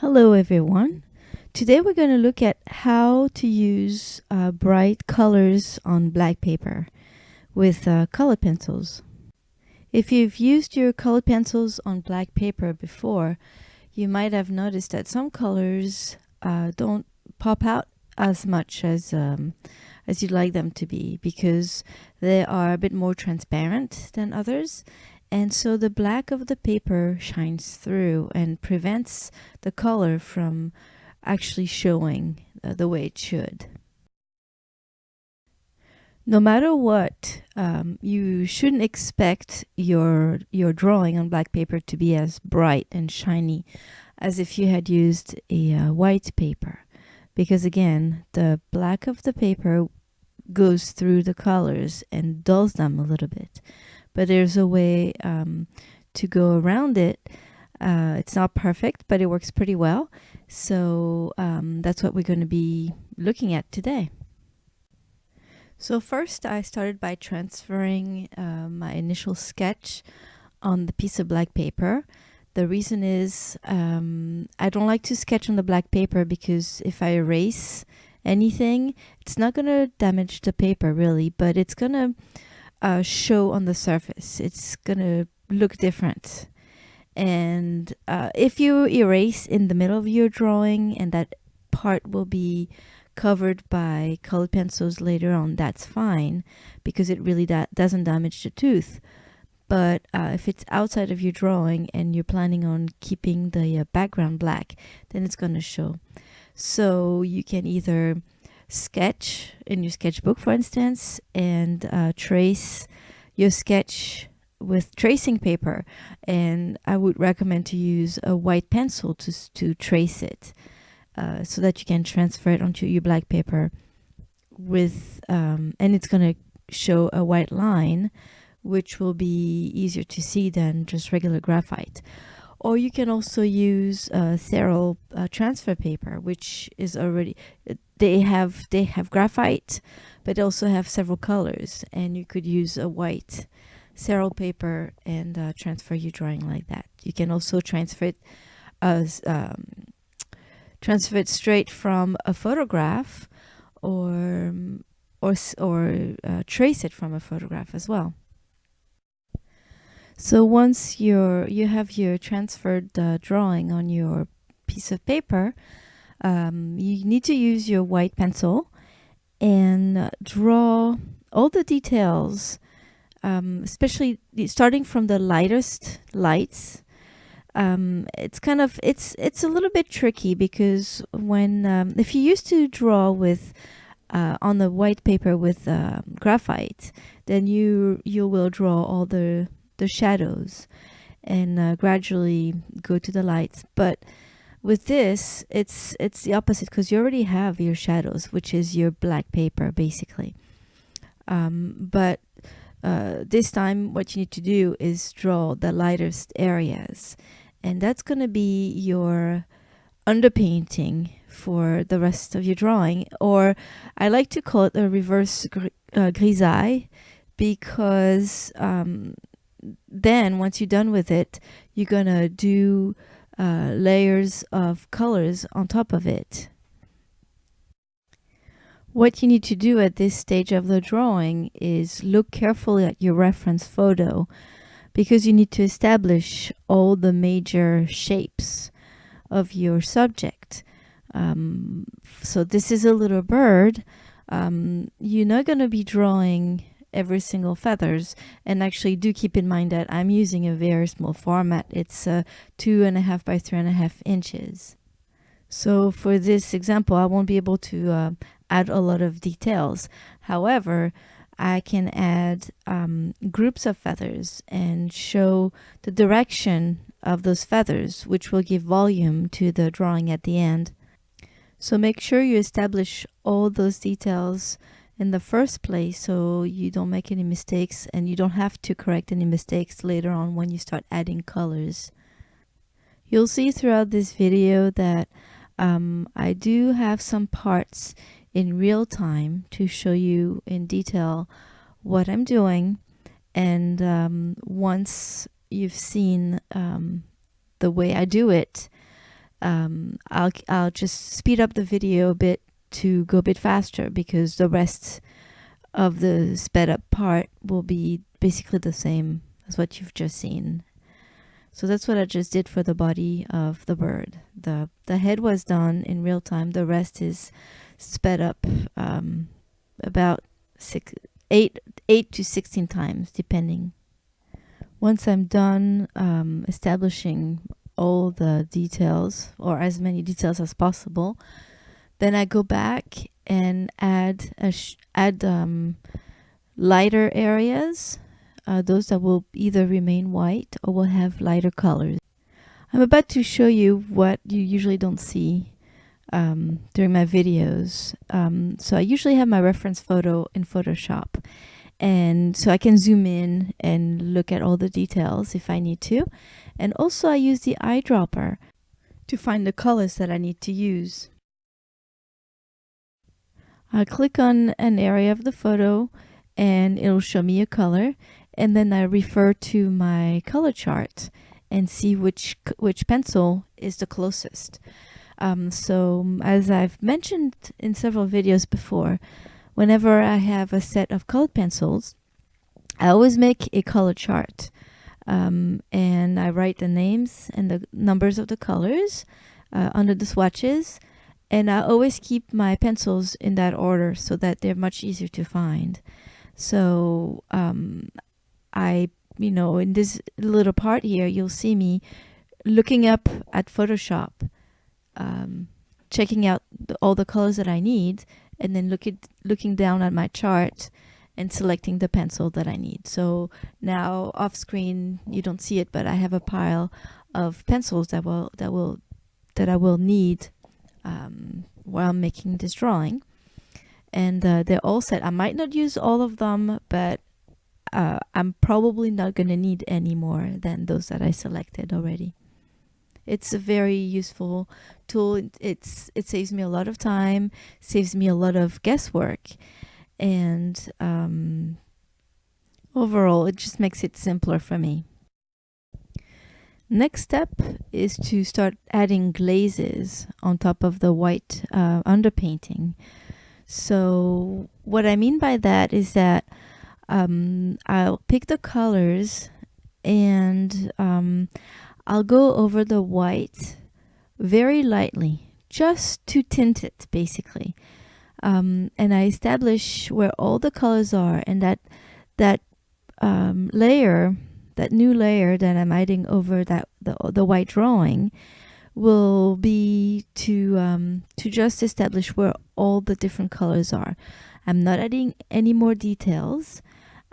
Hello everyone. Today we're going to look at how to use bright colors on black paper with color pencils. If you've used your color pencils on black paper before, you might have noticed that some colors don't pop out as much as you'd like them to be because they are a bit more transparent than others. And so the black of the paper shines through and prevents the color from actually showing the way it should. No matter what, you shouldn't expect your drawing on black paper to be as bright and shiny as if you had used a white paper. Because again, the black of the paper goes through the colors and dulls them a little bit. But there's a way to go around it. It's not perfect, but it works pretty well. So that's what we're going to be looking at today. So first I started by transferring my initial sketch on the piece of black paper. The reason is I don't like to sketch on the black paper because if I erase anything, it's not going to damage the paper really, but it's going to show on the surface. It's gonna look different. And if you erase in the middle of your drawing and that part will be covered by colored pencils later on, that's fine because it really doesn't damage the tooth. But if it's outside of your drawing and you're planning on keeping the background black, then it's gonna show. So you can either sketch in your sketchbook, for instance, and trace your sketch with tracing paper, and I would recommend to use a white pencil to trace it so that you can transfer it onto your black paper with and it's going to show a white line which will be easier to see than just regular graphite. Or you can also use sterile transfer paper, which is already they have graphite, but they also have several colors, and you could use a white sterile paper and transfer your drawing like that. You can also transfer it straight from a photograph, or trace it from a photograph as well. So once you have your transferred drawing on your piece of paper, you need to use your white pencil and draw all the details, especially starting from the lightest lights. It's a little bit tricky because when if you used to draw with on the white paper with graphite, then you will draw all the shadows and gradually go to the lights. But with this, it's the opposite because you already have your shadows, which is your black paper basically. But this time what you need to do is draw the lightest areas, and that's going to be your underpainting for the rest of your drawing, or I like to call it a reverse grisaille, because then once you're done with it, you're gonna do layers of colors on top of it. What you need to do at this stage of the drawing is look carefully at your reference photo, because you need to establish all the major shapes of your subject. So this is a little bird. You're not going to be drawing every single feathers, and actually do keep in mind that I'm using a very small format. It's 2.5 by 3.5 inches. So for this example, I won't be able to add a lot of details. However, I can add groups of feathers and show the direction of those feathers, which will give volume to the drawing at the end. So make sure you establish all those details in the first place so you don't make any mistakes, and you don't have to correct any mistakes later on when you start adding colors. You'll see throughout this video that I do have some parts in real time to show you in detail what I'm doing, and once you've seen the way I do it, I'll just speed up the video a bit to go a bit faster, because the rest of the sped up part will be basically the same as what you've just seen. So that's what I just did for the body of the bird. The head was done in real time. The rest is sped up about 8 to 16 times, depending. Once I'm done establishing all the details, or as many details as possible, then I go back and add lighter areas, those that will either remain white or will have lighter colors. I'm about to show you what you usually don't see during my videos. So I usually have my reference photo in Photoshop, and so I can zoom in and look at all the details if I need to. And also I use the eyedropper to find the colors that I need to use. I'll click on an area of the photo and it'll show me a color, and then I refer to my color chart and see which pencil is the closest. So as I've mentioned in several videos before, whenever I have a set of colored pencils, I always make a color chart, and I write the names and the numbers of the colors under the swatches, and I always keep my pencils in that order so that they're much easier to find. So in this little part here, you'll see me looking up at Photoshop, checking out all the colors that I need, and then looking down at my chart and selecting the pencil that I need. So now off screen, you don't see it, but I have a pile of pencils that I will need while I'm making this drawing. And they're all set. I might not use all of them, but I'm probably not going to need any more than those that I selected already. It's a very useful tool. It saves me a lot of time, saves me a lot of guesswork, and overall it just makes it simpler for me. Next step is to start adding glazes on top of the white underpainting. So what I mean by that is that I'll pick the colors and I'll go over the white very lightly, just to tint it basically. And I establish where all the colors are, and that layer, that new layer that I'm adding over the white drawing, will be to just establish where all the different colors are. I'm not adding any more details.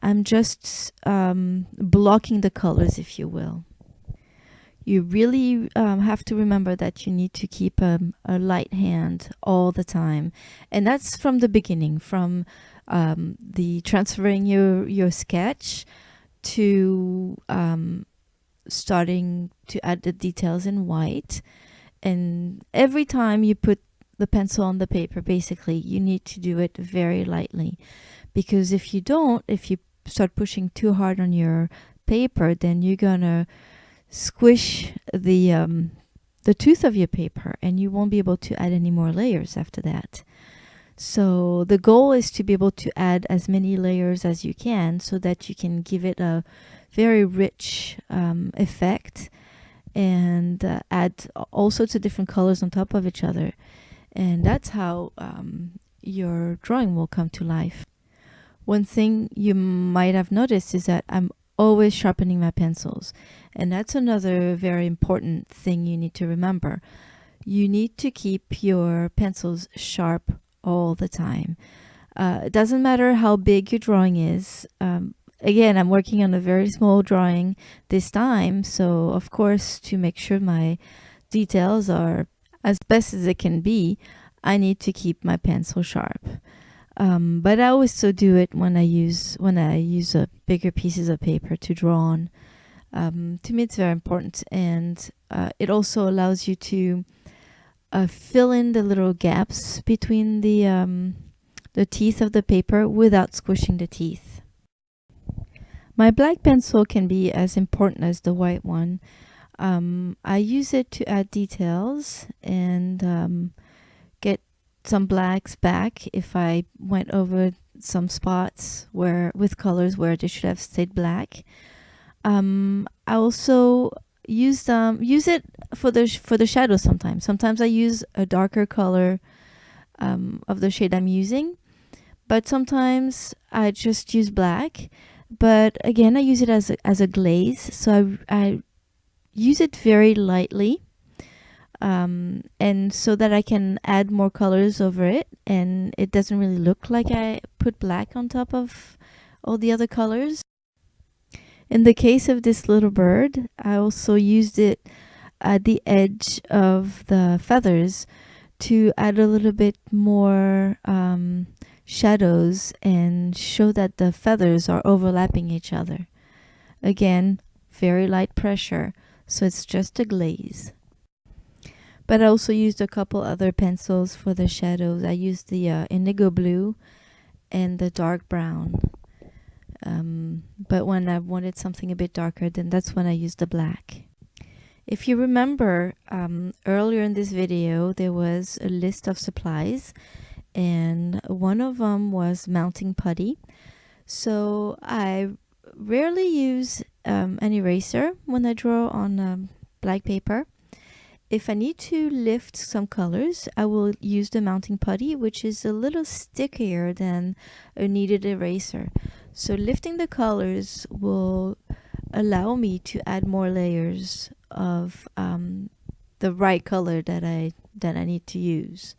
I'm just blocking the colors, if you will. You really have to remember that you need to keep a light hand all the time. And that's from the beginning, from the transferring your sketch to starting to add the details in white. And every time you put the pencil on the paper, basically, you need to do it very lightly. Because if you start pushing too hard on your paper, then you're gonna squish the tooth of your paper, and you won't be able to add any more layers after that. So the goal is to be able to add as many layers as you can, so that you can give it a very rich effect, and add all sorts of different colors on top of each other. And that's how your drawing will come to life. One thing you might have noticed is that I'm always sharpening my pencils. And that's another very important thing you need to remember. You need to keep your pencils sharp all the time. It doesn't matter how big your drawing is. Again, I'm working on a very small drawing this time, so of course, to make sure my details are as best as it can be, I need to keep my pencil sharp. But I also do it when I use bigger pieces of paper to draw on. To me, it's very important, and it also allows you to fill in the little gaps between the teeth of the paper without squishing the teeth. My black pencil can be as important as the white one. I use it to add details and get some blacks back if I went over some spots where with colors where they should have stayed black. I also use it for the shadows sometimes. Sometimes I use a darker color of the shade I'm using, but sometimes I just use black. But again, I use it as a glaze, so I use it very lightly, and so that I can add more colors over it, and it doesn't really look like I put black on top of all the other colors. In the case of this little bird, I also used it at the edge of the feathers to add a little bit more shadows and show that the feathers are overlapping each other. Again, very light pressure, so it's just a glaze. But I also used a couple other pencils for the shadows. I used the indigo blue and the dark brown. But when I wanted something a bit darker, then that's when I used the black. If you remember, earlier in this video, there was a list of supplies, and one of them was mounting putty. So I rarely use an eraser when I draw on black paper. If I need to lift some colors, I will use the mounting putty, which is a little stickier than a kneaded eraser. So lifting the colors will allow me to add more layers of the right color that I need to use.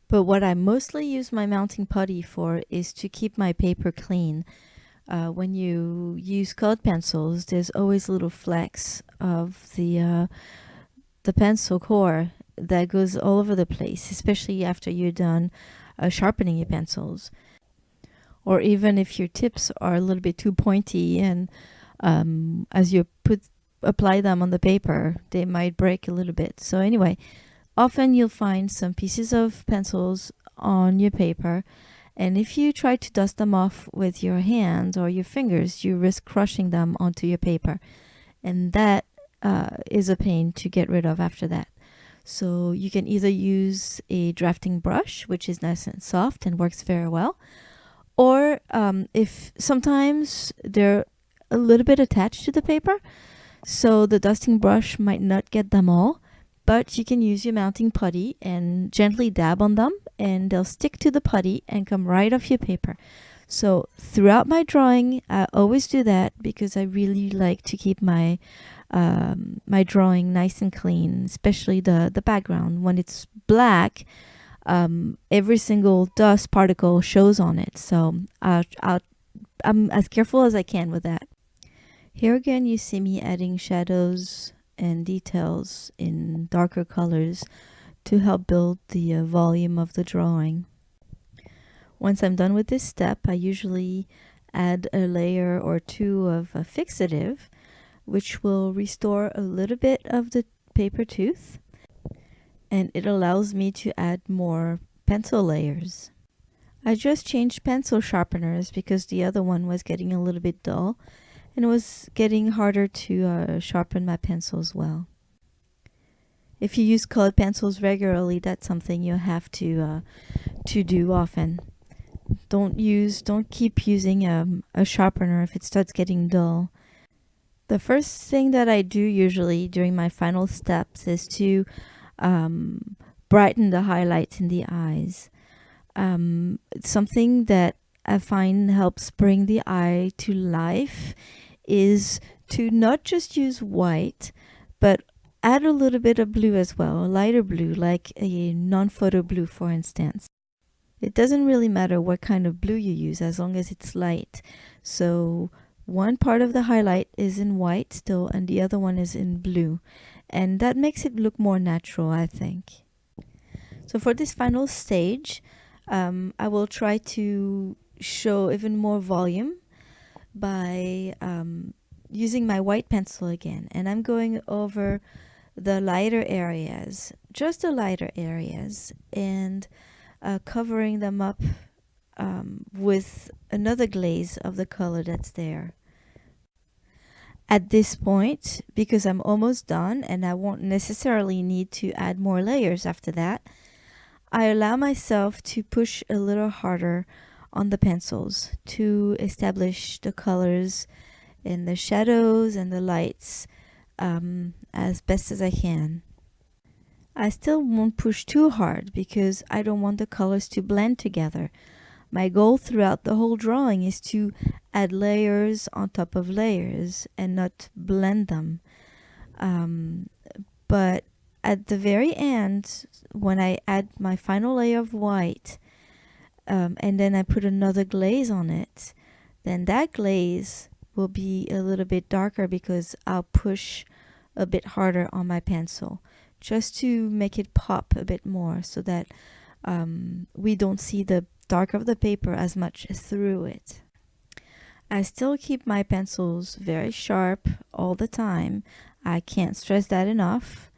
But what I mostly use my mounting putty for is to keep my paper clean. When you use colored pencils, there's always little flecks of the pencil core that goes all over the place, especially after you're done sharpening your pencils. Or even if your tips are a little bit too pointy, and as you apply them on the paper, they might break a little bit. So anyway, often you'll find some pieces of pencils on your paper, and if you try to dust them off with your hands or your fingers, you risk crushing them onto your paper, and that is a pain to get rid of after that. So you can either use a drafting brush, which is nice and soft and works very well, or if sometimes they're a little bit attached to the paper, so the dusting brush might not get them all, but you can use your mounting putty and gently dab on them, and they'll stick to the putty and come right off your paper. So throughout my drawing, I always do that because I really like to keep my my drawing nice and clean, especially the background. When it's black, every single dust particle shows on it. So I'm as careful as I can with that. Here again, you see me adding shadows and details in darker colors to help build the volume of the drawing. Once I'm done with this step, I usually add a layer or two of a fixative, which will restore a little bit of the paper tooth, and it allows me to add more pencil layers. I just changed pencil sharpeners because the other one was getting a little bit dull, and it was getting harder to sharpen my pencils well. If you use colored pencils regularly, that's something you have to do often. Don't keep using a sharpener if it starts getting dull. The first thing that I do usually during my final steps is to brighten the highlights in the eyes. Something that I find helps bring the eye to life is to not just use white, but add a little bit of blue as well, a lighter blue, like a non-photo blue, for instance. It doesn't really matter what kind of blue you use as long as it's light. So one part of the highlight is in white still, and the other one is in blue. And that makes it look more natural, I think. So for this final stage, I will try to show even more volume by using my white pencil again. And I'm going over the lighter areas, just the lighter areas, and covering them up with another glaze of the color that's there. At this point, because I'm almost done and I won't necessarily need to add more layers after that, I allow myself to push a little harder on the pencils to establish the colors and the shadows and the lights as best as I can. I still won't push too hard because I don't want the colors to blend together. My goal throughout the whole drawing is to add layers on top of layers and not blend them. But at the very end, when I add my final layer of white, and then I put another glaze on it, then that glaze will be a little bit darker because I'll push a bit harder on my pencil just to make it pop a bit more so that we don't see the dark of the paper as much through it. I still keep my pencils very sharp all the time. I can't stress that enough.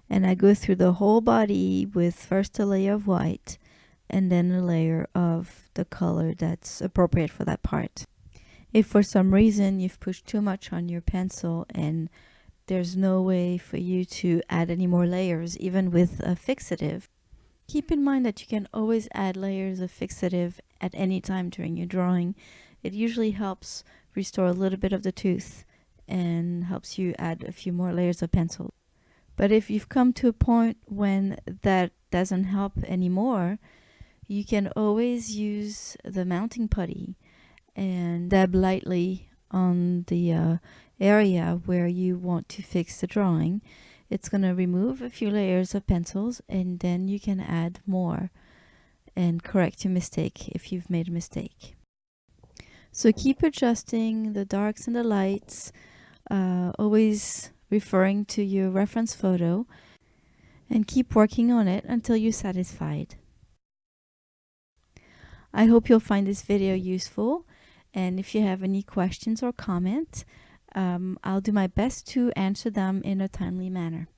And I go through the whole body with first a layer of white and then a layer of the color that's appropriate for that part. If for some reason you've pushed too much on your pencil and there's no way for you to add any more layers, even with a fixative, keep in mind that you can always add layers of fixative at any time during your drawing. It usually helps restore a little bit of the tooth and helps you add a few more layers of pencil. But if you've come to a point when that doesn't help anymore, you can always use the mounting putty and dab lightly on the area where you want to fix the drawing. It's going to remove a few layers of pencils and then you can add more and correct your mistake if you've made a mistake. So keep adjusting the darks and the lights, always referring to your reference photo, and keep working on it until you're satisfied. I hope you'll find this video useful, and if you have any questions or comments, I'll do my best to answer them in a timely manner.